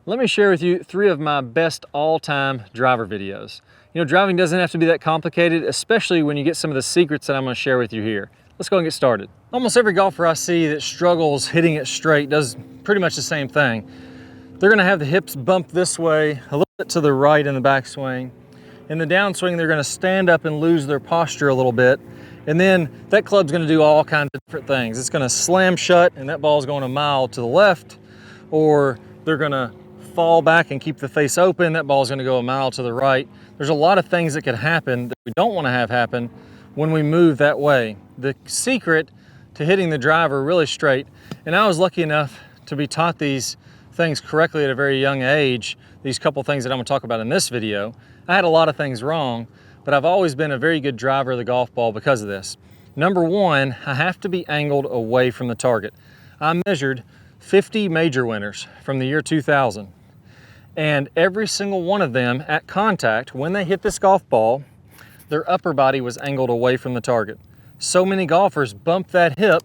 Let me share with you 3 of my best all-time driver videos. You know, driving doesn't have to be that complicated, especially when you get some of the secrets that I'm going to share with you here. Let's go and get started. Almost every golfer I see that struggles hitting it straight does pretty much the same thing. They're going to have the hips bump this way, a little bit to the right in the backswing. In the downswing, they're going to stand up and lose their posture a little bit. And then that club's going to do all kinds of different things. It's going to slam shut and that ball's going a mile to the left, or they're going to fall back and keep the face open. That ball's going to go a mile to the right. There's a lot of things that could happen that we don't want to have happen when we move that way. The secret to hitting the driver really straight, and I was lucky enough to be taught these things correctly at a very young age, these couple things that I'm going to talk about in this video. I had a lot of things wrong, but I've always been a very good driver of the golf ball because of this. Number one, I have to be angled away from the target. I measured 50 major winners from the year 2000. And every single one of them at contact, when they hit this golf ball, their upper body was angled away from the target. So many golfers bump that hip.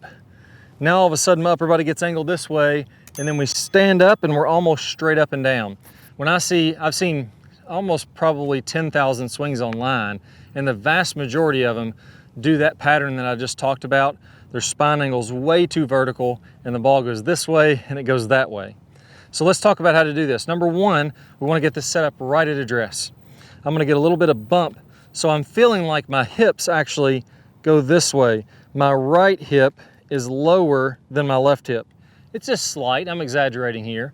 Now all of a sudden my upper body gets angled this way, and then we stand up and we're almost straight up and down. I've seen almost probably 10,000 swings online, and the vast majority of them do that pattern that I just talked about. Their spine angle's way too vertical, and the ball goes this way and it goes that way. So let's talk about how to do this. Number one, we want to get this set up right at address. I'm going to get a little bit of bump, so I'm feeling like my hips actually go this way. My right hip is lower than my left hip. It's just slight, I'm exaggerating here.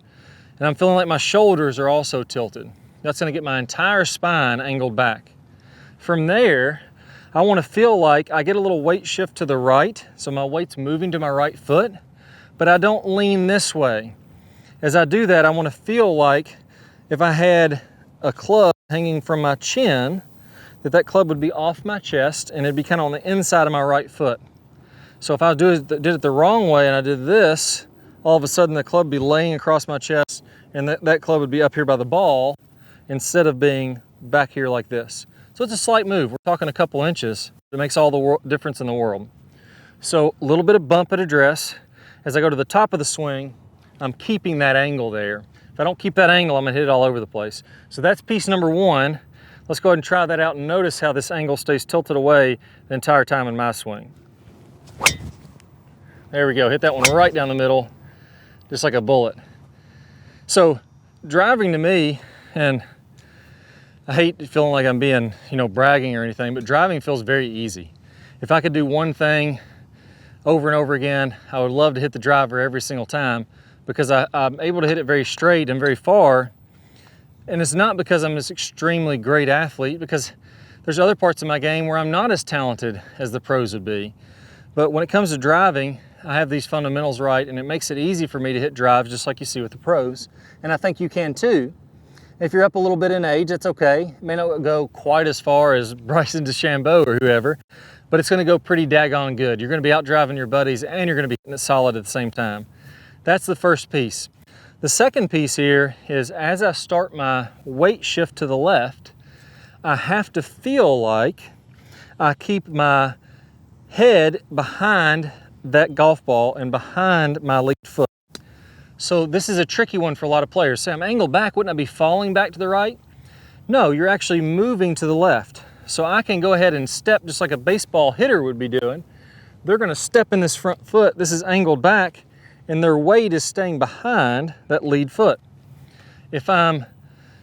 And I'm feeling like my shoulders are also tilted. That's going to get my entire spine angled back. From there, I want to feel like I get a little weight shift to the right, so my weight's moving to my right foot, but I don't lean this way. As I do that, I want to feel like if I had a club hanging from my chin, that club would be off my chest and it'd be kind of on the inside of my right foot. So if I did it the wrong way and I did this, all of a sudden the club would be laying across my chest, and that club would be up here by the ball instead of being back here like this. So it's a slight move. We're talking a couple inches. It makes all the difference in the world. So a little bit of bump at address. As I go to the top of the swing, I'm keeping that angle there. If I don't keep that angle, I'm gonna hit it all over the place. So that's piece number one. Let's go ahead and try that out and notice how this angle stays tilted away the entire time in my swing. There we go, hit that one right down the middle, just like a bullet. So driving to me, and I hate feeling like I'm being, bragging or anything, but driving feels very easy. If I could do one thing over and over again, I would love to hit the driver every single time, because I'm able to hit it very straight and very far. And it's not because I'm this extremely great athlete, because there's other parts of my game where I'm not as talented as the pros would be. But when it comes to driving, I have these fundamentals right, and it makes it easy for me to hit drives just like you see with the pros. And I think you can too. If you're up a little bit in age, that's okay. It may not go quite as far as Bryson DeChambeau or whoever, but it's gonna go pretty daggone good. You're gonna be out driving your buddies and you're gonna be hitting it solid at the same time. That's the first piece. The second piece here is, as I start my weight shift to the left, I have to feel like I keep my head behind that golf ball and behind my lead foot. So this is a tricky one for a lot of players. Say I'm angled back, wouldn't I be falling back to the right? No, you're actually moving to the left. So I can go ahead and step just like a baseball hitter would be doing. They're gonna step in this front foot. This is angled back, and their weight is staying behind that lead foot. If I'm,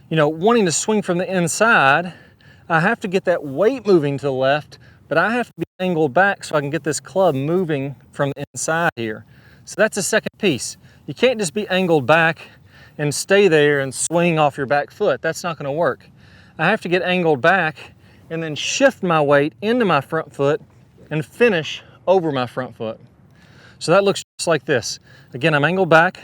wanting to swing from the inside, I have to get that weight moving to the left, but I have to be angled back so I can get this club moving from the inside here. So that's the second piece. You can't just be angled back and stay there and swing off your back foot. That's not gonna work. I have to get angled back and then shift my weight into my front foot and finish over my front foot. So that looks just like this. Again, I'm angled back,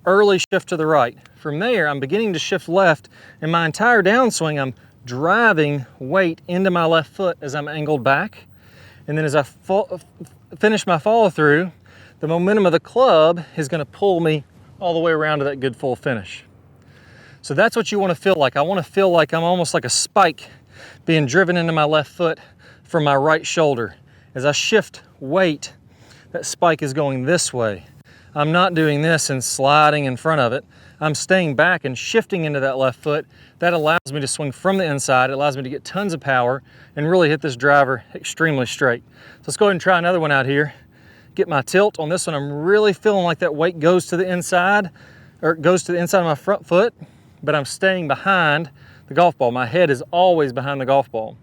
early shift to the right. From there, I'm beginning to shift left, and my entire downswing, I'm driving weight into my left foot as I'm angled back. And then as I finish my follow through, the momentum of the club is gonna pull me all the way around to that good full finish. So that's what you wanna feel like. I wanna feel like I'm almost like a spike being driven into my left foot from my right shoulder. As I shift weight, that spike is going this way. I'm not doing this and sliding in front of it. I'm staying back and shifting into that left foot. That allows me to swing from the inside. It allows me to get tons of power and really hit this driver extremely straight. So let's go ahead and try another one out here. Get my tilt. On this one, I'm really feeling like that weight goes to the inside, or it goes to the inside of my front foot, but I'm staying behind the golf ball. My head is always behind the golf ball.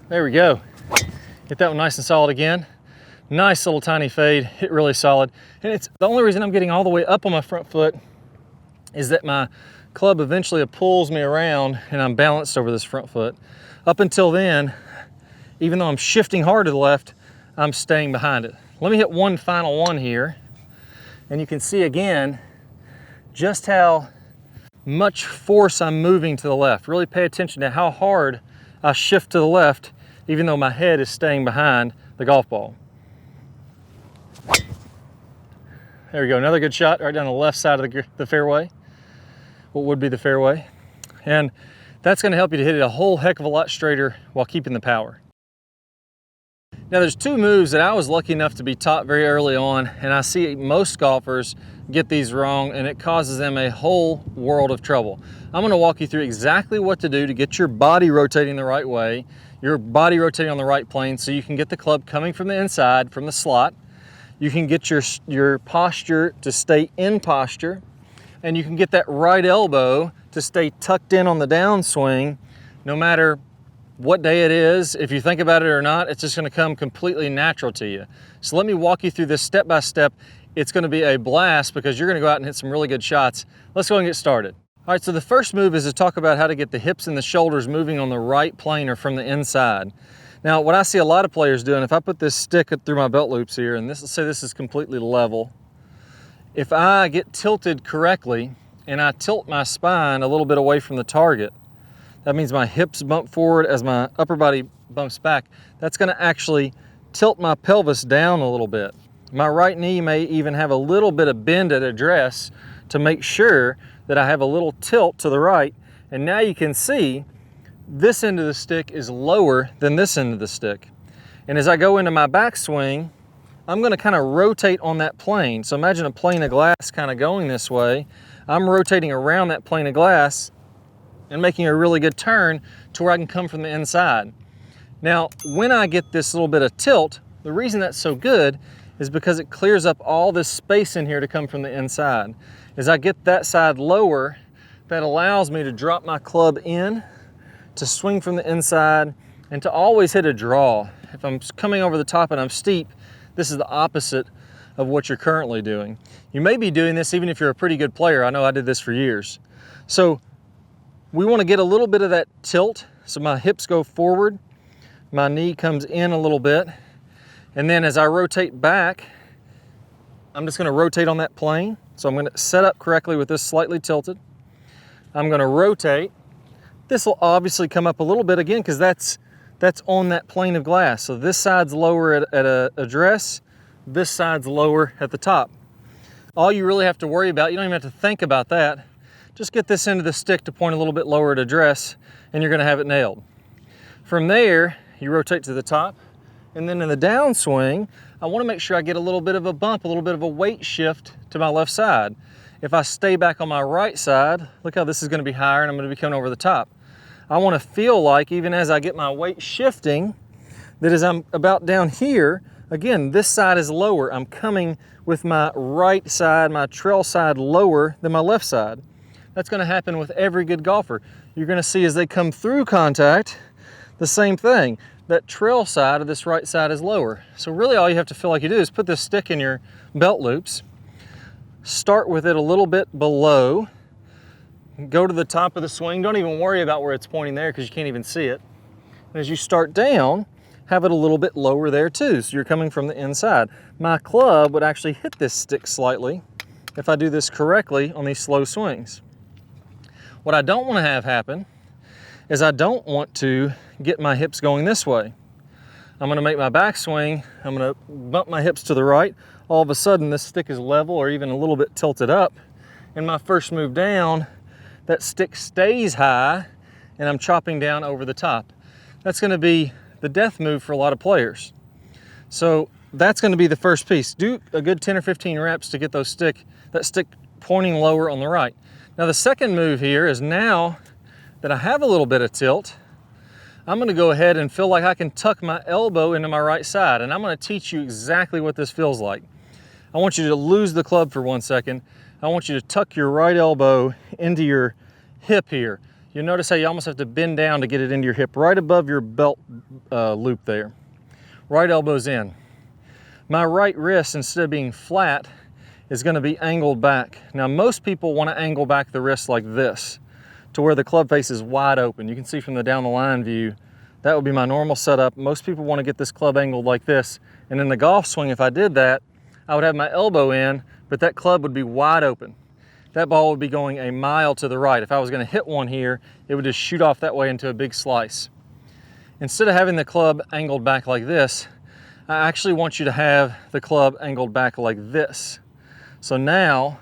There we go. Get that one nice and solid again. Nice little tiny fade, hit really solid. And it's the only reason I'm getting all the way up on my front foot is that my club eventually pulls me around and I'm balanced over this front foot. Up until then, even though I'm shifting hard to the left, I'm staying behind it. Let me hit one final one here. And you can see again, just how much force I'm moving to the left. Really pay attention to how hard I shift to the left, even though my head is staying behind the golf ball. There we go, another good shot right down the left side of the fairway, what would be the fairway. And that's gonna help you to hit it a whole heck of a lot straighter while keeping the power. Now there's two moves that I was lucky enough to be taught very early on, and I see most golfers get these wrong and it causes them a whole world of trouble. I'm gonna walk you through exactly what to do to get your body rotating the right way, your body rotating on the right plane so you can get the club coming from the inside, from the slot. You can get your posture to stay in posture, and you can get that right elbow to stay tucked in on the downswing no matter what day it is. If you think about it or not, it's just gonna come completely natural to you. So let me walk you through this step by step. It's gonna be a blast because you're gonna go out and hit some really good shots. Let's go and get started. All right, so the first move is to talk about how to get the hips and the shoulders moving on the right plane or from the inside. Now, what I see a lot of players doing, if I put this stick through my belt loops here, and let's say this is completely level, if I get tilted correctly and I tilt my spine a little bit away from the target, that means my hips bump forward as my upper body bumps back. That's gonna actually tilt my pelvis down a little bit. My right knee may even have a little bit of bend at address to make sure that I have a little tilt to the right. And now you can see this end of the stick is lower than this end of the stick. And as I go into my backswing, I'm gonna kind of rotate on that plane. So imagine a plane of glass kind of going this way. I'm rotating around that plane of glass and making a really good turn to where I can come from the inside. Now, when I get this little bit of tilt, the reason that's so good is because it clears up all this space in here to come from the inside. As I get that side lower, that allows me to drop my club in, to swing from the inside, and to always hit a draw. If I'm coming over the top and I'm steep, this is the opposite of what you're currently doing. You may be doing this even if you're a pretty good player. I know I did this for years. So we want to get a little bit of that tilt. So my hips go forward, my knee comes in a little bit, and then as I rotate back, I'm just going to rotate on that plane. So I'm going to set up correctly with this slightly tilted. I'm going to rotate. This will obviously come up a little bit again because that's on that plane of glass. So this side's lower at a address, this side's lower at the top. All you really have to worry about, you don't even have to think about that, just get this end of the stick to point a little bit lower at address and you're gonna have it nailed. From there, you rotate to the top, and then in the downswing, I wanna make sure I get a little bit of a bump, a little bit of a weight shift to my left side. If I stay back on my right side, look how this is gonna be higher and I'm gonna be coming over the top. I wanna feel like, even as I get my weight shifting, that as I'm about down here, again, this side is lower. I'm coming with my right side, my trail side lower than my left side. That's gonna happen with every good golfer. You're gonna see as they come through contact, the same thing. That trail side of this right side is lower. So really all you have to feel like you do is put this stick in your belt loops, start with it a little bit below, go to the top of the swing. Don't even worry about where it's pointing there because you can't even see it. And as you start down, have it a little bit lower there too, so you're coming from the inside. My club would actually hit this stick slightly if I do this correctly on these slow swings. What I don't want to have happen is I don't want to get my hips going this way. I'm going to make my backswing, I'm going to bump my hips to the right. All of a sudden this stick is level or even a little bit tilted up. And my first move down, that stick stays high and I'm chopping down over the top. That's going to be the death move for a lot of players. So that's going to be the first piece. Do a good 10 or 15 reps to get that stick pointing lower on the right. Now the second move here is, now that I have a little bit of tilt, I'm going to go ahead and feel like I can tuck my elbow into my right side, and I'm going to teach you exactly what this feels like. I want you to lose the club for 1 second. I want you to tuck your right elbow into your hip here. You'll notice how you almost have to bend down to get it into your hip, right above your belt loop there. Right elbow's in. My right wrist, instead of being flat, is going to be angled back. Now most people want to angle back the wrist like this, to where the club face is wide open. You can see from the down the line view, that would be my normal setup. Most people want to get this club angled like this. And in the golf swing, if I did that, I would have my elbow in, but that club would be wide open. That ball would be going a mile to the right. If I was going to hit one here, it would just shoot off that way into a big slice. Instead of having the club angled back like this, I actually want you to have the club angled back like this. So now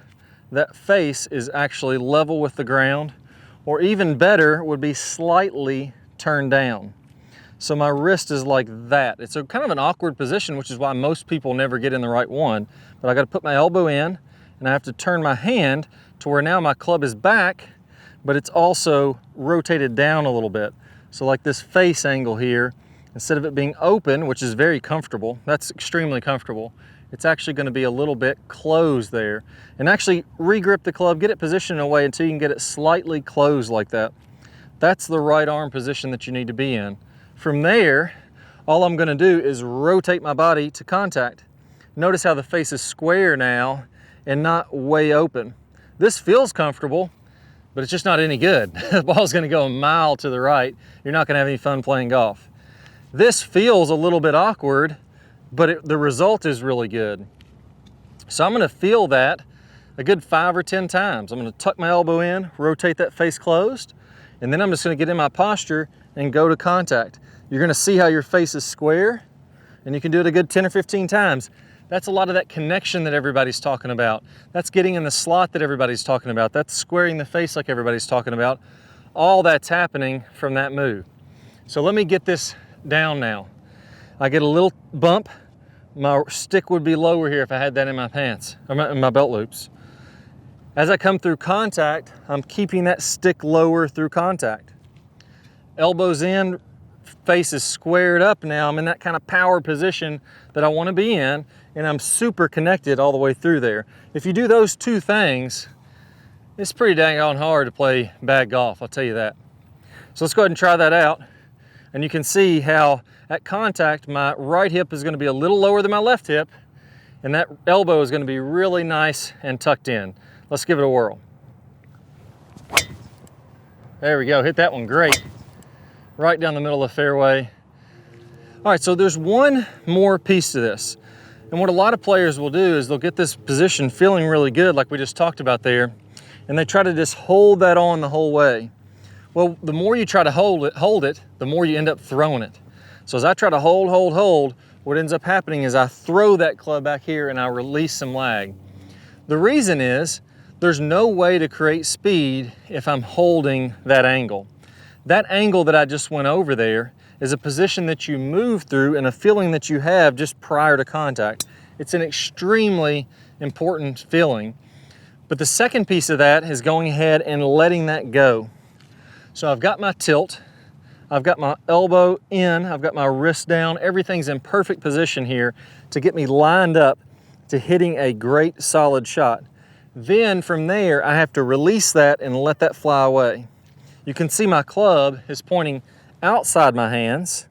that face is actually level with the ground, or even better would be slightly turned down. So my wrist is like that. It's a kind of an awkward position, which is why most people never get in the right one. But I got to put my elbow in, and I have to turn my hand to where now my club is back, but it's also rotated down a little bit. So like this face angle here, instead of it being open, which is very comfortable, that's extremely comfortable, it's actually going to be a little bit closed there. And actually re-grip the club, get it positioned in a way until you can get it slightly closed like that. That's the right arm position that you need to be in. From there, all I'm going to do is rotate my body to contact. Notice how the face is square now and not way open. This feels comfortable, but it's just not any good. The ball's going to go a mile to the right. You're not going to have any fun playing golf. This feels a little bit awkward, but the result is really good. So I'm going to feel that a good 5 or 10 times. I'm going to tuck my elbow in, rotate that face closed, and then I'm just going to get in my posture and go to contact. You're going to see how your face is square, and you can do it a good 10 or 15 times. That's a lot of that connection that everybody's talking about. That's getting in the slot that everybody's talking about. That's squaring the face like everybody's talking about. All that's happening from that move. So let me get this down now. I get a little bump. My stick would be lower here if I had that in my pants, or in my belt loops. As I come through contact, I'm keeping that stick lower through contact. Elbows in, face is squared up now. I'm in that kind of power position that I want to be in, and I'm super connected all the way through there. If you do those two things, it's pretty dang on hard to play bad golf, I'll tell you that. So let's go ahead and try that out. And you can see how at contact, my right hip is going to be a little lower than my left hip, and that elbow is going to be really nice and tucked in. Let's give it a whirl. There we go, hit that one great. Right down the middle of the fairway. All right, so there's one more piece to this. And what a lot of players will do is they'll get this position feeling really good, like we just talked about there, and they try to just hold that on the whole way. Well, the more you try to hold it, the more you end up throwing it. So as I try to hold, what ends up happening is I throw that club back here and I release some lag. The reason is there's no way to create speed if I'm holding that angle. That angle that I just went over there is a position that you move through and a feeling that you have just prior to contact. It's an extremely important feeling. But the second piece of that is going ahead and letting that go. So I've got my tilt, I've got my elbow in, I've got my wrist down, everything's in perfect position here to get me lined up to hitting a great solid shot. Then from there, I have to release that and let that fly away. You can see my club is pointing outside my hands.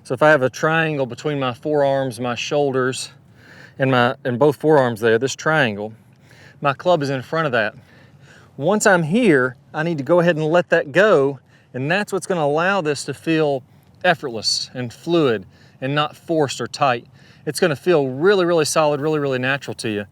So if I have a triangle between my forearms, my shoulders, and both forearms there, this triangle, my club is in front of that. Once I'm here, I need to go ahead and let that go, and that's what's going to allow this to feel effortless and fluid and not forced or tight. It's going to feel really, really solid, really, really natural to you.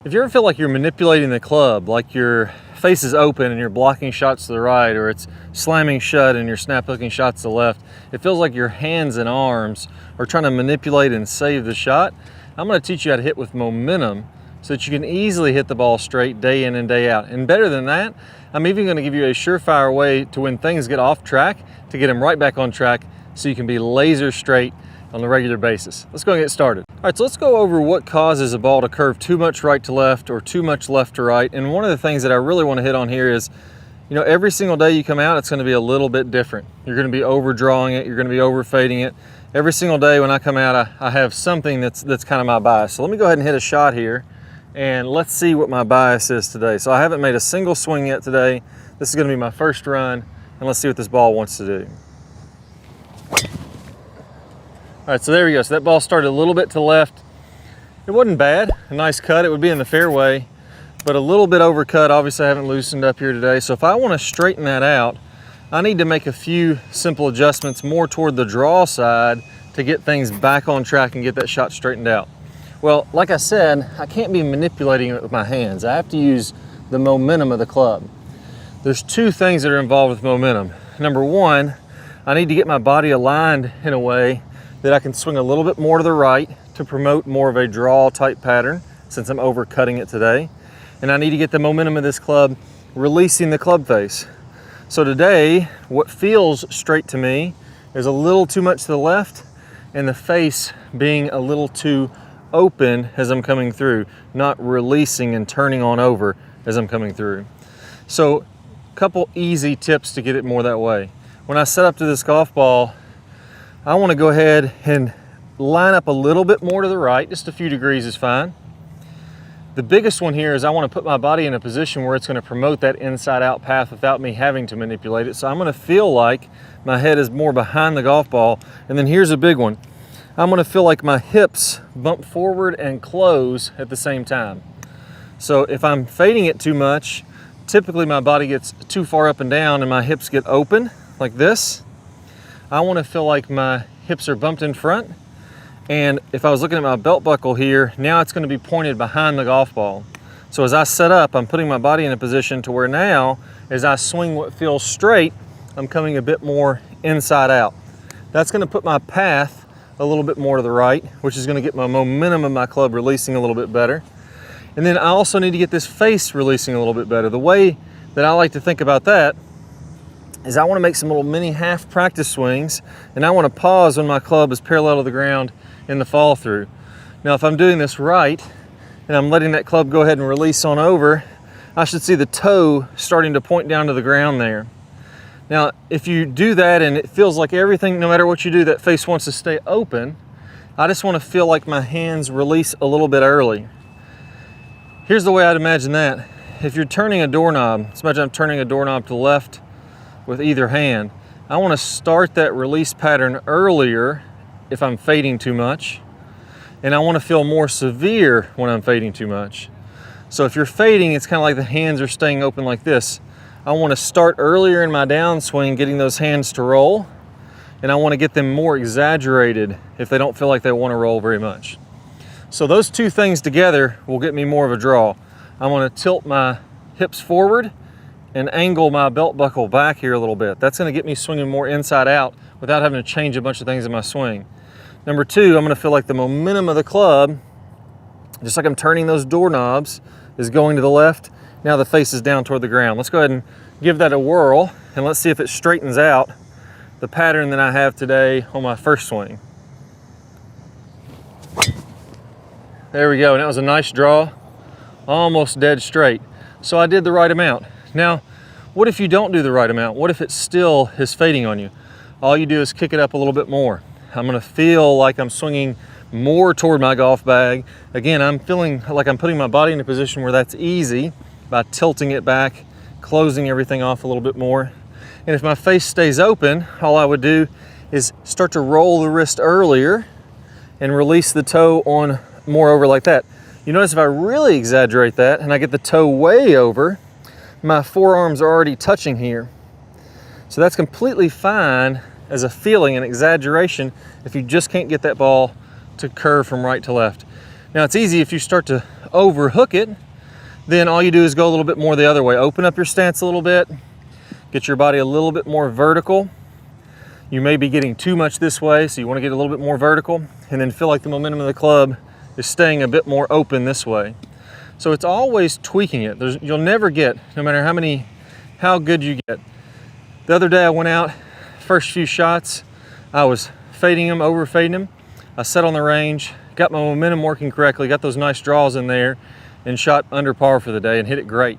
If you ever feel like you're manipulating the club, like your face is open and you're blocking shots to the right, or it's slamming shut and you're snap hooking shots to the left, it feels like your hands and arms are trying to manipulate and save the shot, I'm going to teach you how to hit with momentum so that you can easily hit the ball straight day in and day out. And better than that, I'm even going to give you a surefire way to when things get off track, to get them right back on track so you can be laser straight on a regular basis. Let's go and get started. All right, so let's go over what causes a ball to curve too much right to left or too much left to right. And one of the things that I really want to hit on here is, you know, every single day you come out, it's going to be a little bit different. You're going to be overdrawing it. You're going to be over fading it. Every single day when I come out, I have something that's kind of my bias. So let me go ahead and hit a shot here, and let's see what my bias is today. So I haven't made a single swing yet today. This is going to be my first run, and let's see what this ball wants to do. All right, so there we go. So that ball started a little bit to the left. It wasn't bad, a nice cut. It would be in the fairway, but a little bit overcut. Obviously I haven't loosened up here today. So if I want to straighten that out, I need to make a few simple adjustments more toward the draw side to get things back on track and get that shot straightened out. Well, like I said, I can't be manipulating it with my hands. I have to use the momentum of the club. There's two things that are involved with momentum. Number one, I need to get my body aligned in a way that I can swing a little bit more to the right to promote more of a draw type pattern since I'm overcutting it today. And I need to get the momentum of this club releasing the club face. So today, what feels straight to me is a little too much to the left and the face being a little too open as I'm coming through, not releasing and turning on over as I'm coming through. So a couple easy tips to get it more that way. When I set up to this golf ball, I want to go ahead and line up a little bit more to the right, just a few degrees is fine. The biggest one here is I want to put my body in a position where it's going to promote that inside out path without me having to manipulate it. So I'm going to feel like my head is more behind the golf ball. And then here's a big one. I'm going to feel like my hips bump forward and close at the same time. So if I'm fading it too much, typically my body gets too far up and down and my hips get open like this. I want to feel like my hips are bumped in front. And if I was looking at my belt buckle here, now it's going to be pointed behind the golf ball. So as I set up, I'm putting my body in a position to where now, as I swing what feels straight, I'm coming a bit more inside out. That's going to put my path a little bit more to the right, which is going to get my momentum of my club releasing a little bit better. And then I also need to get this face releasing a little bit better. The way that I like to think about that is I want to make some little mini half practice swings, and I want to pause when my club is parallel to the ground in the fall through. Now if I'm doing this right and I'm letting that club go ahead and release on over, I should see the toe starting to point down to the ground there. Now if you do that and it feels like everything, no matter what you do, that face wants to stay open, I just want to feel like my hands release a little bit early. Here's the way I'd imagine that. If you're turning a doorknob, let's imagine I'm turning a doorknob to the left with either hand. I want to start that release pattern earlier if I'm fading too much, and I want to feel more severe when I'm fading too much. So if you're fading, it's kind of like the hands are staying open like this. I want to start earlier in my downswing, getting those hands to roll, and I want to get them more exaggerated if they don't feel like they want to roll very much. So those two things together will get me more of a draw. I want to tilt my hips forward and angle my belt buckle back here a little bit. That's going to get me swinging more inside out without having to change a bunch of things in my swing. Number two, I'm going to feel like the momentum of the club, just like I'm turning those doorknobs, is going to the left. Now the face is down toward the ground. Let's go ahead and give that a whirl, and let's see if it straightens out the pattern that I have today on my first swing. There we go, and that was a nice draw, almost dead straight. So I did the right amount. Now, what if you don't do the right amount? What if it still is fading on you? All you do is kick it up a little bit more. I'm gonna feel like I'm swinging more toward my golf bag. Again, I'm feeling like I'm putting my body in a position where that's easy by tilting it back, closing everything off a little bit more. And if my face stays open, all I would do is start to roll the wrist earlier and release the toe on more over like that. You notice if I really exaggerate that and I get the toe way over, my forearms are already touching here. So that's completely fine as a feeling and exaggeration if you just can't get that ball to curve from right to left. Now it's easy if you start to overhook it, then all you do is go a little bit more the other way. Open up your stance a little bit, get your body a little bit more vertical. You may be getting too much this way, so you want to get a little bit more vertical, and then feel like the momentum of the club is staying a bit more open this way. So it's always tweaking it. You'll never get, no matter how good you get. The other day I went out, first few shots, I was fading them, over fading them. I set on the range, got my momentum working correctly, got those nice draws in there, and shot under par for the day and hit it great.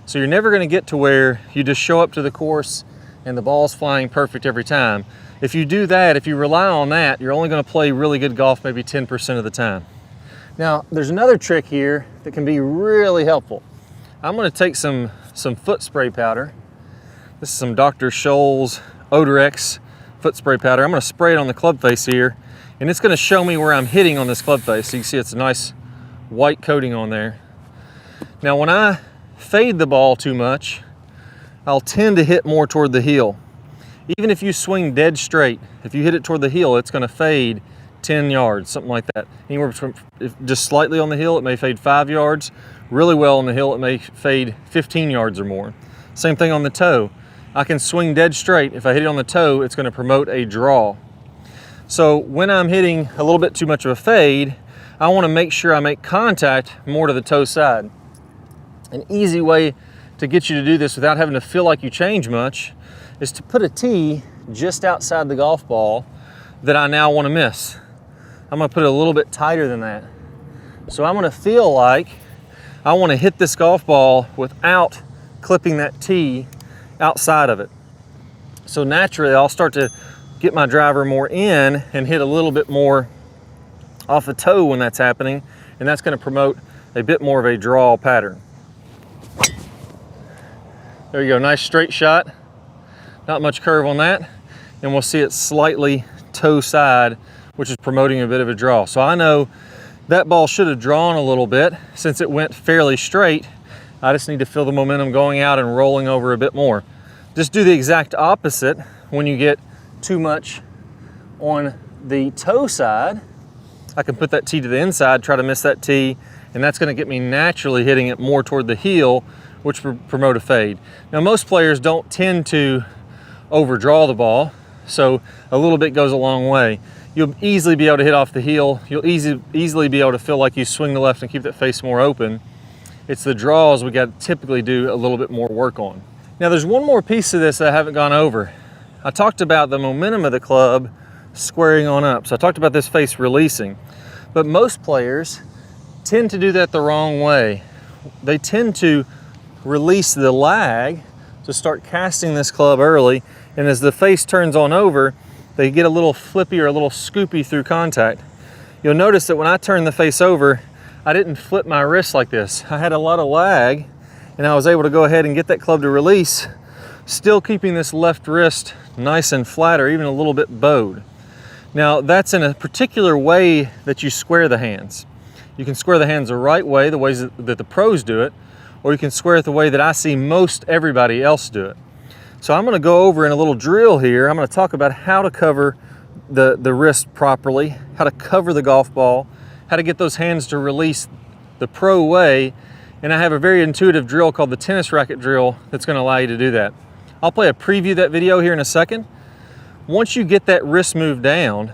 So you're never gonna get to where you just show up to the course and the ball's flying perfect every time. If you do that, if you rely on that, you're only gonna play really good golf maybe 10% of the time. Now, there's another trick here that can be really helpful. I'm gonna take some foot spray powder. This is some Dr. Scholl's Odorex foot spray powder. I'm gonna spray it on the club face here, and it's gonna show me where I'm hitting on this club face. So you can see it's a nice white coating on there. Now, when I fade the ball too much, I'll tend to hit more toward the heel. Even if you swing dead straight, if you hit it toward the heel, it's gonna fade 10 yards, something like that. Anywhere between, just slightly on the hill, it may fade 5 yards. Really well on the hill, it may fade 15 yards or more. Same thing on the toe. I can swing dead straight. If I hit it on the toe, it's gonna promote a draw. So when I'm hitting a little bit too much of a fade, I wanna make sure I make contact more to the toe side. An easy way to get you to do this without having to feel like you change much is to put a tee just outside the golf ball that I now wanna miss. I'm gonna put it a little bit tighter than that. So I'm gonna feel like I wanna hit this golf ball without clipping that tee outside of it. So naturally, I'll start to get my driver more in and hit a little bit more off the toe when that's happening, and that's gonna promote a bit more of a draw pattern. There you go, nice straight shot. Not much curve on that, and we'll see it slightly toe side, which is promoting a bit of a draw. So I know that ball should have drawn a little bit since it went fairly straight. I just need to feel the momentum going out and rolling over a bit more. Just do the exact opposite when you get too much on the toe side. I can put that tee to the inside, try to miss that tee, and that's gonna get me naturally hitting it more toward the heel, which will promote a fade. Now, most players don't tend to overdraw the ball, so a little bit goes a long way. You'll easily be able to hit off the heel. You'll easily be able to feel like you swing the left and keep that face more open. It's the draws we got to typically do a little bit more work on. Now, there's one more piece of this that I haven't gone over. I talked about the momentum of the club squaring on up. So I talked about this face releasing, but most players tend to do that the wrong way. They tend to release the lag to start casting this club early, and as the face turns on over, they get a little flippy or a little scoopy through contact. You'll notice that when I turn the face over, I didn't flip my wrist like this. I had a lot of lag, and I was able to go ahead and get that club to release, still keeping this left wrist nice and flat or even a little bit bowed. Now, that's in a particular way that you square the hands. You can square the hands the right way, the ways that the pros do it, or you can square it the way that I see most everybody else do it. So I'm gonna go over in a little drill here. I'm gonna talk about how to cover the wrist properly, how to cover the golf ball, how to get those hands to release the pro way, and I have a very intuitive drill called the tennis racket drill that's gonna allow you to do that. I'll play a preview of that video here in a second. Once you get that wrist move down,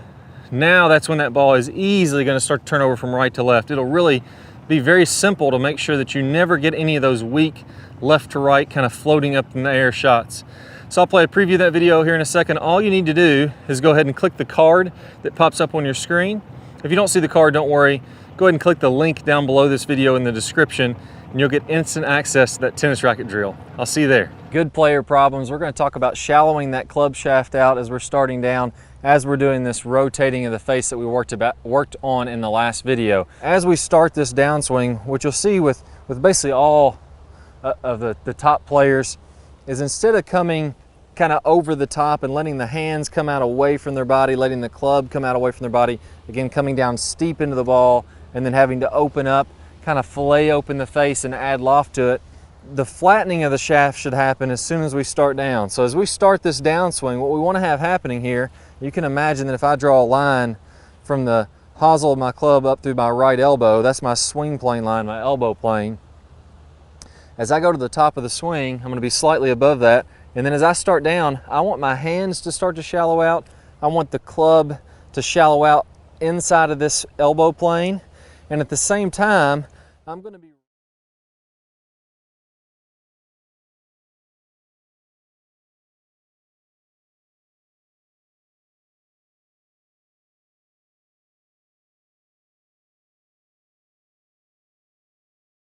now that's when that ball is easily gonna start to turn over from right to left. It'll really be very simple to make sure that you never get any of those weak left to right kind of floating up in the air shots. So I'll play a preview of that video here in a second. All you need to do is go ahead and click the card that pops up on your screen. If you don't see the card, don't worry. Go ahead and click the link down below this video in the description, and you'll get instant access to that tennis racket drill. I'll see you there. Good player problems. We're going to talk about shallowing that club shaft out as we're starting down, as we're doing this rotating of the face that we worked on in the last video. As we start this downswing, what you'll see with basically all of the top players is instead of coming kind of over the top and letting the hands come out away from their body, letting the club come out away from their body, again coming down steep into the ball and then having to open up, kind of fillet open the face and add loft to it. The flattening of the shaft should happen as soon as we start down. So as we start this downswing, what we want to have happening here, you can imagine that if I draw a line from the hosel of my club up through my right elbow, that's my swing plane line, my elbow plane. As I go to the top of the swing, I'm going to be slightly above that. And then as I start down, I want my hands to start to shallow out. I want the club to shallow out inside of this elbow plane. And at the same time, I'm going to be